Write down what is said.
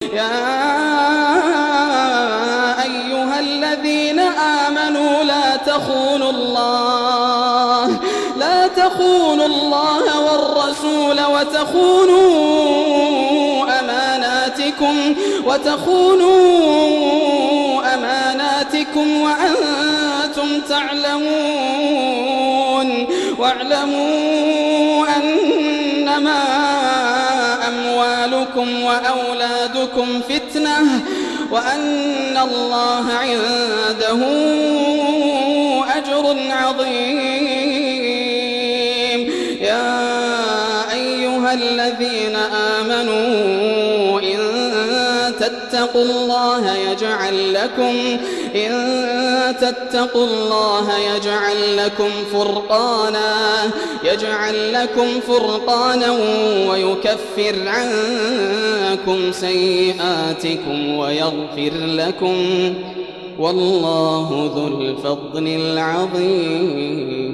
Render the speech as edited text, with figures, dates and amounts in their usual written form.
يا أيها الذين آمنوا لا تخونوا الله والرسول وتخونوا أماناتكم وأنتم تعلمون واعلموا أنما أموالكم وأولادكم فتنة وأن الله عنده أجر عظيم. يا أيها الذين آمنوا إن تتقوا الله يجعل لكم فرقانا ويكفر عنكم سيئاتكم ويغفر لكم والله ذو الفضل العظيم.